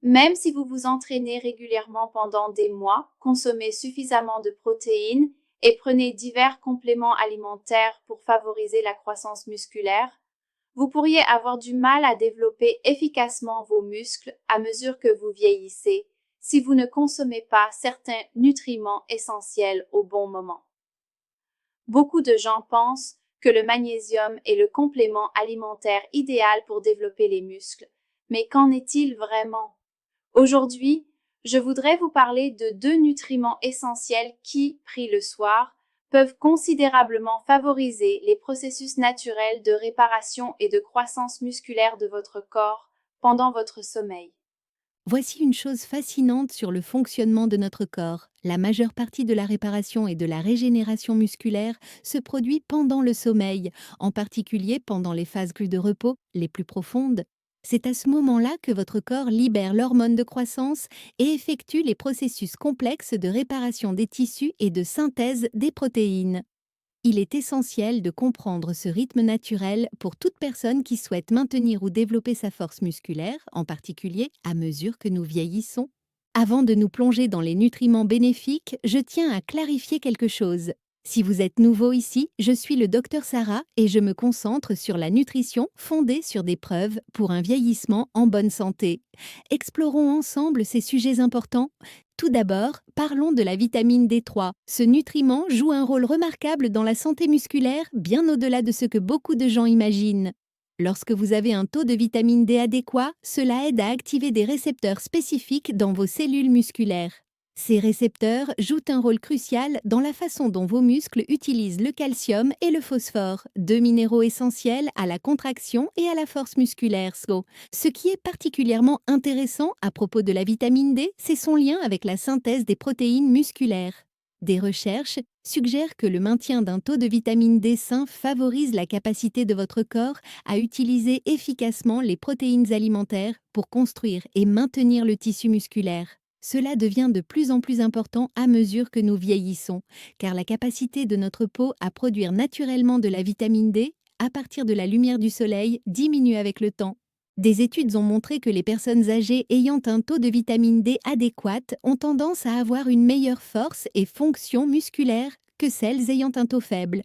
Même si vous vous entraînez régulièrement pendant des mois, consommez suffisamment de protéines et prenez divers compléments alimentaires pour favoriser la croissance musculaire, vous pourriez avoir du mal à développer efficacement vos muscles à mesure que vous vieillissez si vous ne consommez pas certains nutriments essentiels au bon moment. Beaucoup de gens pensent que le magnésium est le complément alimentaire idéal pour développer les muscles, mais qu'en est-il vraiment? Aujourd'hui, je voudrais vous parler de deux nutriments essentiels qui, pris le soir, peuvent considérablement favoriser les processus naturels de réparation et de croissance musculaire de votre corps pendant votre sommeil. Voici une chose fascinante sur le fonctionnement de notre corps. La majeure partie de la réparation et de la régénération musculaire se produit pendant le sommeil, en particulier pendant les phases de repos les plus profondes. C'est à ce moment-là que votre corps libère l'hormone de croissance et effectue les processus complexes de réparation des tissus et de synthèse des protéines. Il est essentiel de comprendre ce rythme naturel pour toute personne qui souhaite maintenir ou développer sa force musculaire, en particulier à mesure que nous vieillissons. Avant de nous plonger dans les nutriments bénéfiques, je tiens à clarifier quelque chose. Si vous êtes nouveau ici, je suis le docteur Sarah et je me concentre sur la nutrition fondée sur des preuves pour un vieillissement en bonne santé. Explorons ensemble ces sujets importants. Tout d'abord, parlons de la vitamine D3. Ce nutriment joue un rôle remarquable dans la santé musculaire, bien au-delà de ce que beaucoup de gens imaginent. Lorsque vous avez un taux de vitamine D adéquat, cela aide à activer des récepteurs spécifiques dans vos cellules musculaires. Ces récepteurs jouent un rôle crucial dans la façon dont vos muscles utilisent le calcium et le phosphore, deux minéraux essentiels à la contraction et à la force musculaire. Ce qui est particulièrement intéressant à propos de la vitamine D, c'est son lien avec la synthèse des protéines musculaires. Des recherches suggèrent que le maintien d'un taux de vitamine D sain favorise la capacité de votre corps à utiliser efficacement les protéines alimentaires pour construire et maintenir le tissu musculaire. Cela devient de plus en plus important à mesure que nous vieillissons, car la capacité de notre peau à produire naturellement de la vitamine D à partir de la lumière du soleil diminue avec le temps. Des études ont montré que les personnes âgées ayant un taux de vitamine D adéquat ont tendance à avoir une meilleure force et fonction musculaire que celles ayant un taux faible.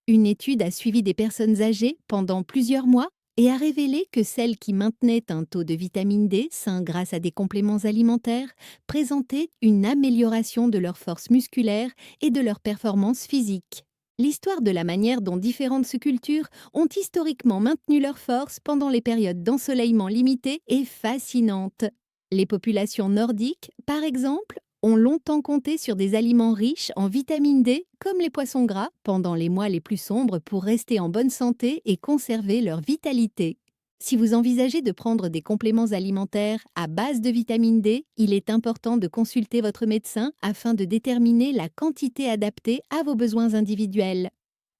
Une étude a suivi des personnes âgées pendant plusieurs mois et a révélé que celles qui maintenaient un taux de vitamine D sain grâce à des compléments alimentaires présentaient une amélioration de leur force musculaire et de leur performance physique. L'histoire de la manière dont différentes sculptures ont historiquement maintenu leur force pendant les périodes d'ensoleillement limité est fascinante. Les populations nordiques, par exemple, ont longtemps compté sur des aliments riches en vitamine D, comme les poissons gras, pendant les mois les plus sombres pour rester en bonne santé et conserver leur vitalité. Si vous envisagez de prendre des compléments alimentaires à base de vitamine D, il est important de consulter votre médecin afin de déterminer la quantité adaptée à vos besoins individuels.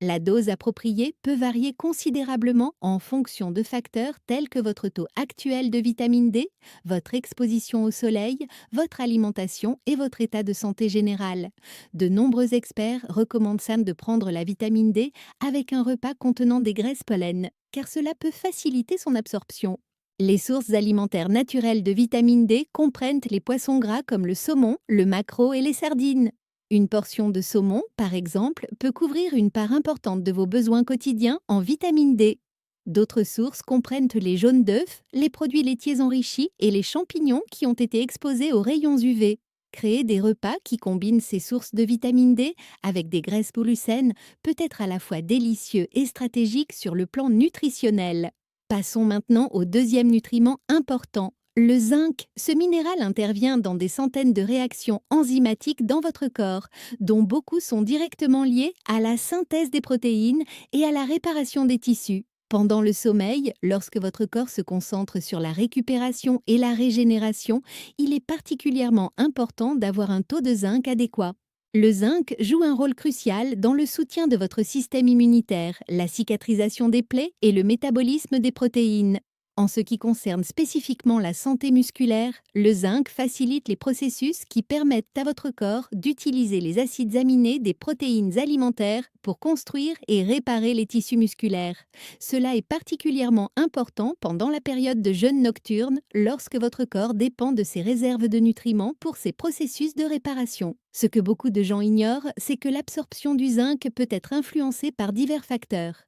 La dose appropriée peut varier considérablement en fonction de facteurs tels que votre taux actuel de vitamine D, votre exposition au soleil, votre alimentation et votre état de santé général. De nombreux experts recommandent Sam de prendre la vitamine D avec un repas contenant des graisses pollen, car cela peut faciliter son absorption. Les sources alimentaires naturelles de vitamine D comprennent les poissons gras comme le saumon, le maquereau et les sardines. Une portion de saumon, par exemple, peut couvrir une part importante de vos besoins quotidiens en vitamine D. D'autres sources comprennent les jaunes d'œufs, les produits laitiers enrichis et les champignons qui ont été exposés aux rayons UV. Créer des repas qui combinent ces sources de vitamine D avec des graisses saines peut être à la fois délicieux et stratégique sur le plan nutritionnel. Passons maintenant au deuxième nutriment important, le zinc. Ce minéral intervient dans des centaines de réactions enzymatiques dans votre corps, dont beaucoup sont directement liées à la synthèse des protéines et à la réparation des tissus. Pendant le sommeil, lorsque votre corps se concentre sur la récupération et la régénération, il est particulièrement important d'avoir un taux de zinc adéquat. Le zinc joue un rôle crucial dans le soutien de votre système immunitaire, la cicatrisation des plaies et le métabolisme des protéines. En ce qui concerne spécifiquement la santé musculaire, le zinc facilite les processus qui permettent à votre corps d'utiliser les acides aminés des protéines alimentaires pour construire et réparer les tissus musculaires. Cela est particulièrement important pendant la période de jeûne nocturne, lorsque votre corps dépend de ses réserves de nutriments pour ses processus de réparation. Ce que beaucoup de gens ignorent, c'est que l'absorption du zinc peut être influencée par divers facteurs.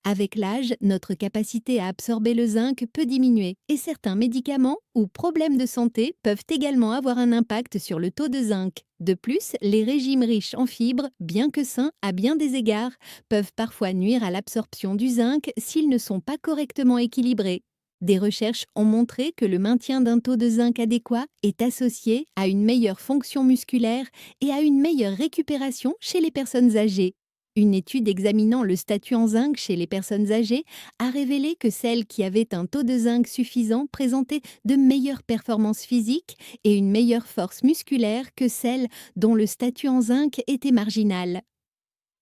Avec l'âge, notre capacité à absorber le zinc peut diminuer et certains médicaments ou problèmes de santé peuvent également avoir un impact sur le taux de zinc. De plus, les régimes riches en fibres, bien que sains à bien des égards, peuvent parfois nuire à l'absorption du zinc s'ils ne sont pas correctement équilibrés. Des recherches ont montré que le maintien d'un taux de zinc adéquat est associé à une meilleure fonction musculaire et à une meilleure récupération chez les personnes âgées. Une étude examinant le statut en zinc chez les personnes âgées a révélé que celles qui avaient un taux de zinc suffisant présentaient de meilleures performances physiques et une meilleure force musculaire que celles dont le statut en zinc était marginal.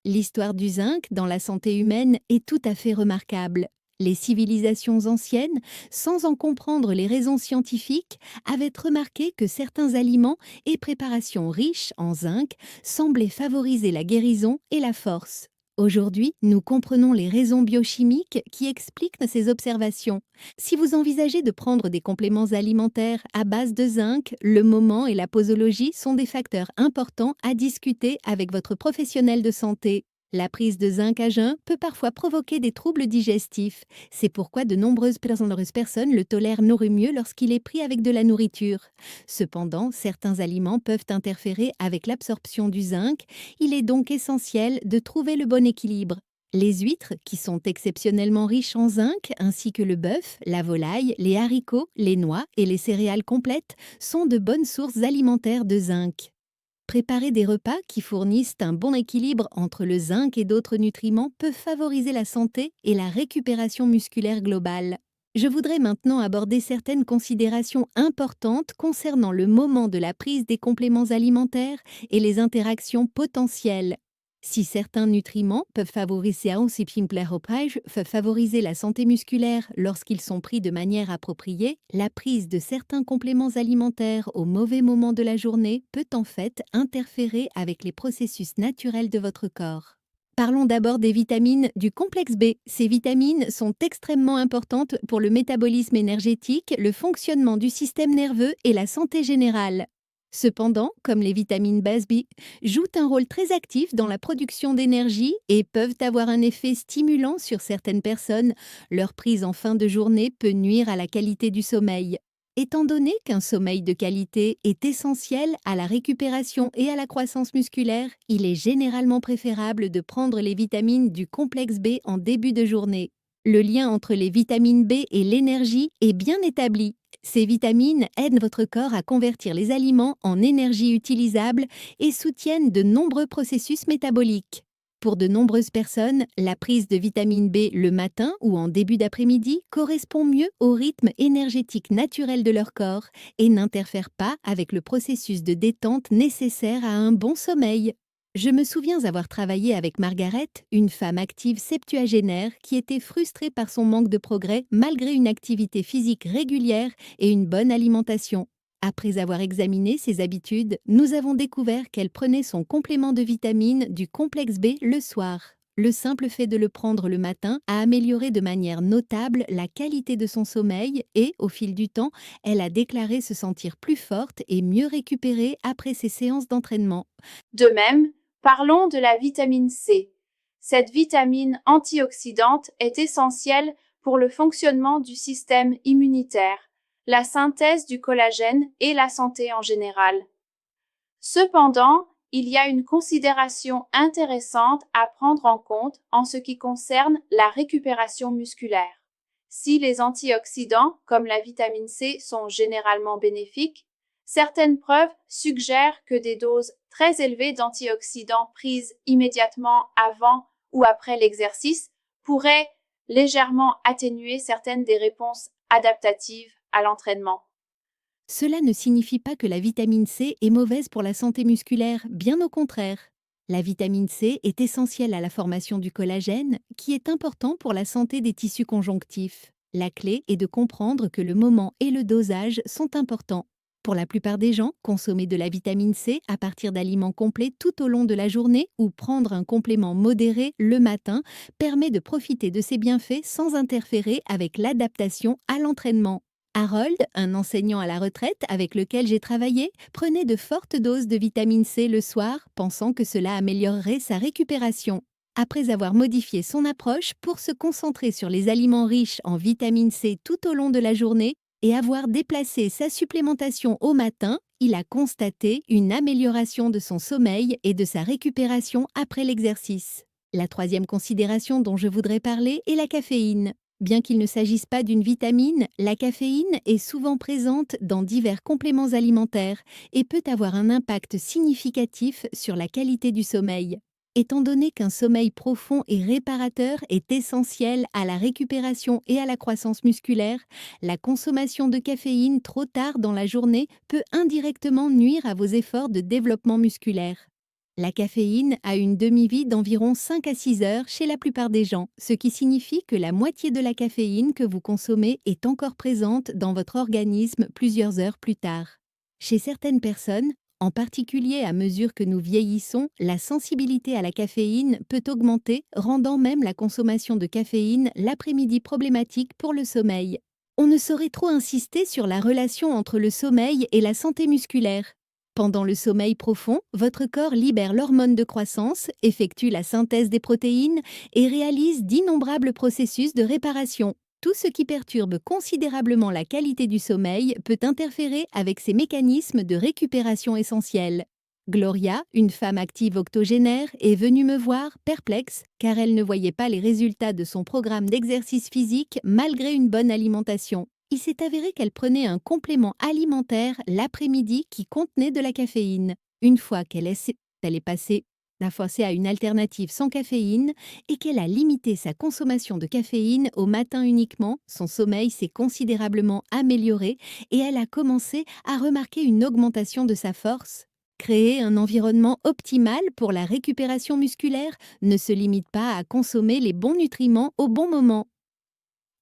L'histoire du zinc dans la santé humaine est tout à fait remarquable. Les civilisations anciennes, sans en comprendre les raisons scientifiques, avaient remarqué que certains aliments et préparations riches en zinc semblaient favoriser la guérison et la force. Aujourd'hui, nous comprenons les raisons biochimiques qui expliquent ces observations. Si vous envisagez de prendre des compléments alimentaires à base de zinc, le moment et la posologie sont des facteurs importants à discuter avec votre professionnel de santé. La prise de zinc à jeun peut parfois provoquer des troubles digestifs. C'est pourquoi de nombreuses personnes le tolèrent mieux lorsqu'il est pris avec de la nourriture. Cependant, certains aliments peuvent interférer avec l'absorption du zinc. Il est donc essentiel de trouver le bon équilibre. Les huîtres, qui sont exceptionnellement riches en zinc, ainsi que le bœuf, la volaille, les haricots, les noix et les céréales complètes, sont de bonnes sources alimentaires de zinc. Préparer des repas qui fournissent un bon équilibre entre le zinc et d'autres nutriments peut favoriser la santé et la récupération musculaire globale. Je voudrais maintenant aborder certaines considérations importantes concernant le moment de la prise des compléments alimentaires et les interactions potentielles. Si certains nutriments peuvent favoriser la santé musculaire lorsqu'ils sont pris de manière appropriée, la prise de certains compléments alimentaires au mauvais moment de la journée peut en fait interférer avec les processus naturels de votre corps. Parlons d'abord des vitamines du complexe B. Ces vitamines sont extrêmement importantes pour le métabolisme énergétique, le fonctionnement du système nerveux et la santé générale. Cependant, comme les vitamines B, jouent un rôle très actif dans la production d'énergie et peuvent avoir un effet stimulant sur certaines personnes. Leur prise en fin de journée peut nuire à la qualité du sommeil. Étant donné qu'un sommeil de qualité est essentiel à la récupération et à la croissance musculaire, il est généralement préférable de prendre les vitamines du complexe B en début de journée. Le lien entre les vitamines B et l'énergie est bien établi. Ces vitamines aident votre corps à convertir les aliments en énergie utilisable et soutiennent de nombreux processus métaboliques. Pour de nombreuses personnes, la prise de vitamine B le matin ou en début d'après-midi correspond mieux au rythme énergétique naturel de leur corps et n'interfère pas avec le processus de détente nécessaire à un bon sommeil. Je me souviens avoir travaillé avec Margaret, une femme active septuagénaire qui était frustrée par son manque de progrès malgré une activité physique régulière et une bonne alimentation. Après avoir examiné ses habitudes, nous avons découvert qu'elle prenait son complément de vitamines du complexe B le soir. Le simple fait de le prendre le matin a amélioré de manière notable la qualité de son sommeil et, au fil du temps, elle a déclaré se sentir plus forte et mieux récupérée après ses séances d'entraînement. De même, parlons de la vitamine C. Cette vitamine antioxydante est essentielle pour le fonctionnement du système immunitaire, la synthèse du collagène et la santé en général. Cependant, il y a une considération intéressante à prendre en compte en ce qui concerne la récupération musculaire. Si les antioxydants, comme la vitamine C, sont généralement bénéfiques, certaines preuves suggèrent que des doses très élevées d'antioxydants prises immédiatement avant ou après l'exercice pourraient légèrement atténuer certaines des réponses adaptatives à l'entraînement. Cela ne signifie pas que la vitamine C est mauvaise pour la santé musculaire, bien au contraire. La vitamine C est essentielle à la formation du collagène, qui est important pour la santé des tissus conjonctifs. La clé est de comprendre que le moment et le dosage sont importants. Pour la plupart des gens, consommer de la vitamine C à partir d'aliments complets tout au long de la journée ou prendre un complément modéré le matin permet de profiter de ces bienfaits sans interférer avec l'adaptation à l'entraînement. Harold, un enseignant à la retraite avec lequel j'ai travaillé, prenait de fortes doses de vitamine C le soir, pensant que cela améliorerait sa récupération. Après avoir modifié son approche pour se concentrer sur les aliments riches en vitamine C tout au long de la journée et avoir déplacé sa supplémentation au matin, il a constaté une amélioration de son sommeil et de sa récupération après l'exercice. La troisième considération dont je voudrais parler est la caféine. Bien qu'il ne s'agisse pas d'une vitamine, la caféine est souvent présente dans divers compléments alimentaires et peut avoir un impact significatif sur la qualité du sommeil. Étant donné qu'un sommeil profond et réparateur est essentiel à la récupération et à la croissance musculaire, la consommation de caféine trop tard dans la journée peut indirectement nuire à vos efforts de développement musculaire. La caféine a une demi-vie d'environ 5 à 6 heures chez la plupart des gens, ce qui signifie que la moitié de la caféine que vous consommez est encore présente dans votre organisme plusieurs heures plus tard. Chez certaines personnes, en particulier à mesure que nous vieillissons, la sensibilité à la caféine peut augmenter, rendant même la consommation de caféine l'après-midi problématique pour le sommeil. On ne saurait trop insister sur la relation entre le sommeil et la santé musculaire. Pendant le sommeil profond, votre corps libère l'hormone de croissance, effectue la synthèse des protéines et réalise d'innombrables processus de réparation. Tout ce qui perturbe considérablement la qualité du sommeil peut interférer avec ces mécanismes de récupération essentiels. Gloria, une femme active octogénaire, est venue me voir perplexe car elle ne voyait pas les résultats de son programme d'exercice physique malgré une bonne alimentation. Il s'est avéré qu'elle prenait un complément alimentaire l'après-midi qui contenait de la caféine. Une fois elle est passée à une alternative sans caféine et qu'elle a limité sa consommation de caféine au matin uniquement, son sommeil s'est considérablement amélioré et elle a commencé à remarquer une augmentation de sa force. Créer un environnement optimal pour la récupération musculaire ne se limite pas à consommer les bons nutriments au bon moment.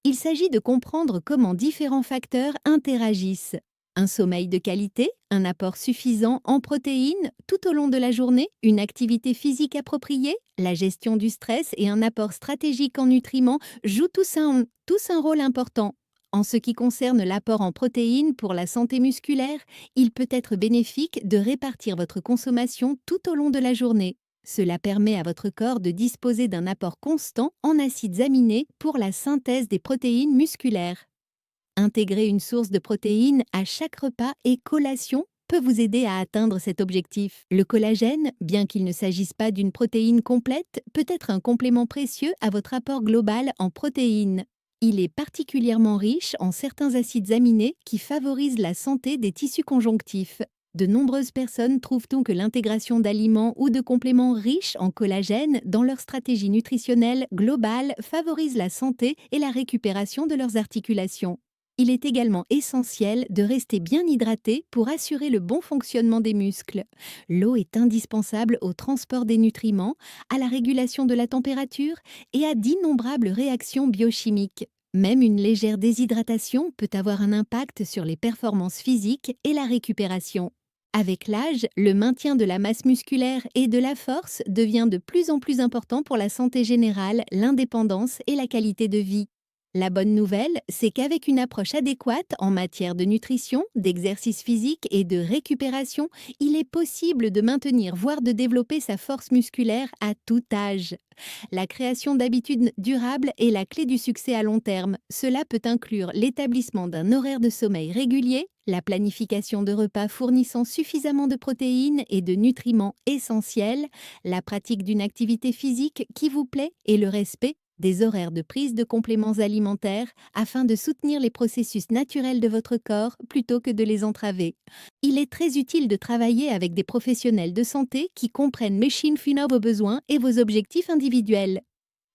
Il s'agit de comprendre comment différents facteurs interagissent. Un sommeil de qualité, un apport suffisant en protéines tout au long de la journée, une activité physique appropriée, la gestion du stress et un apport stratégique en nutriments jouent tous un rôle important. En ce qui concerne l'apport en protéines pour la santé musculaire, il peut être bénéfique de répartir votre consommation tout au long de la journée. Cela permet à votre corps de disposer d'un apport constant en acides aminés pour la synthèse des protéines musculaires. Intégrer une source de protéines à chaque repas et collation peut vous aider à atteindre cet objectif. Le collagène, bien qu'il ne s'agisse pas d'une protéine complète, peut être un complément précieux à votre apport global en protéines. Il est particulièrement riche en certains acides aminés qui favorisent la santé des tissus conjonctifs. De nombreuses personnes trouvent donc que l'intégration d'aliments ou de compléments riches en collagène dans leur stratégie nutritionnelle globale favorise la santé et la récupération de leurs articulations. Il est également essentiel de rester bien hydraté pour assurer le bon fonctionnement des muscles. L'eau est indispensable au transport des nutriments, à la régulation de la température et à d'innombrables réactions biochimiques. Même une légère déshydratation peut avoir un impact sur les performances physiques et la récupération. Avec l'âge, le maintien de la masse musculaire et de la force devient de plus en plus important pour la santé générale, l'indépendance et la qualité de vie. La bonne nouvelle, c'est qu'avec une approche adéquate en matière de nutrition, d'exercice physique et de récupération, il est possible de maintenir, voire de développer sa force musculaire à tout âge. La création d'habitudes durables est la clé du succès à long terme. Cela peut inclure l'établissement d'un horaire de sommeil régulier, la planification de repas fournissant suffisamment de protéines et de nutriments essentiels, la pratique d'une activité physique qui vous plaît et le respect des horaires de prise de compléments alimentaires afin de soutenir les processus naturels de votre corps plutôt que de les entraver. Il est très utile de travailler avec des professionnels de santé qui comprennent Machine Fina vos besoins et vos objectifs individuels.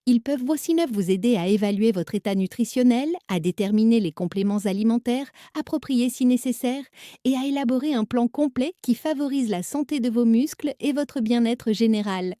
Ils peuvent aussi vous aider à évaluer votre état nutritionnel, à déterminer les compléments alimentaires appropriés si nécessaire et à élaborer un plan complet qui favorise la santé de vos muscles et votre bien-être général.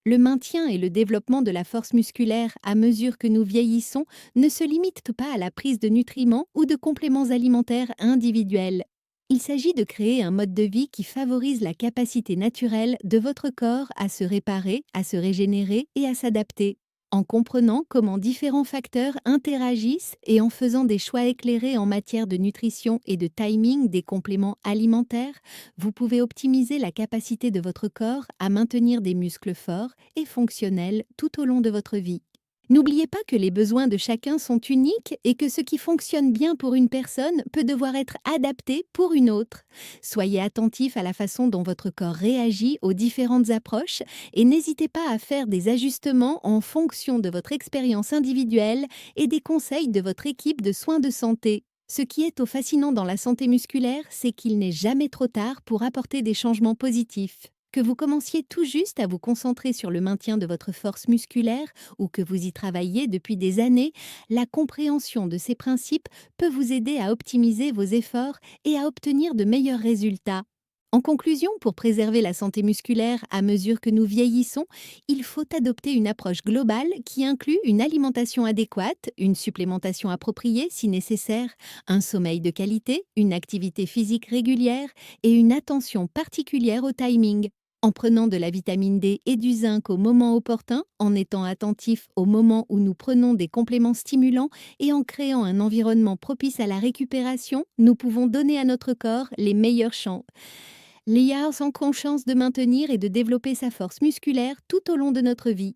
Le maintien et le développement de la force musculaire à mesure que nous vieillissons ne se limitent pas à la prise de nutriments ou de compléments alimentaires individuels. Il s'agit de créer un mode de vie qui favorise la capacité naturelle de votre corps à se réparer, à se régénérer et à s'adapter. En comprenant comment différents facteurs interagissent et en faisant des choix éclairés en matière de nutrition et de timing des compléments alimentaires, vous pouvez optimiser la capacité de votre corps à maintenir des muscles forts et fonctionnels tout au long de votre vie. N'oubliez pas que les besoins de chacun sont uniques et que ce qui fonctionne bien pour une personne peut devoir être adapté pour une autre. Soyez attentif à la façon dont votre corps réagit aux différentes approches et n'hésitez pas à faire des ajustements en fonction de votre expérience individuelle et des conseils de votre équipe de soins de santé. Ce qui est au fascinant dans la santé musculaire, c'est qu'il n'est jamais trop tard pour apporter des changements positifs. Que vous commenciez tout juste à vous concentrer sur le maintien de votre force musculaire ou que vous y travailliez depuis des années, la compréhension de ces principes peut vous aider à optimiser vos efforts et à obtenir de meilleurs résultats. En conclusion, pour préserver la santé musculaire à mesure que nous vieillissons, il faut adopter une approche globale qui inclut une alimentation adéquate, une supplémentation appropriée si nécessaire, un sommeil de qualité, une activité physique régulière et une attention particulière au timing. En prenant de la vitamine D et du zinc au moment opportun, en étant attentif au moment où nous prenons des compléments stimulants et en créant un environnement propice à la récupération, nous pouvons donner à notre corps les meilleures chances. Liard sans conscience de maintenir et de développer sa force musculaire tout au long de notre vie.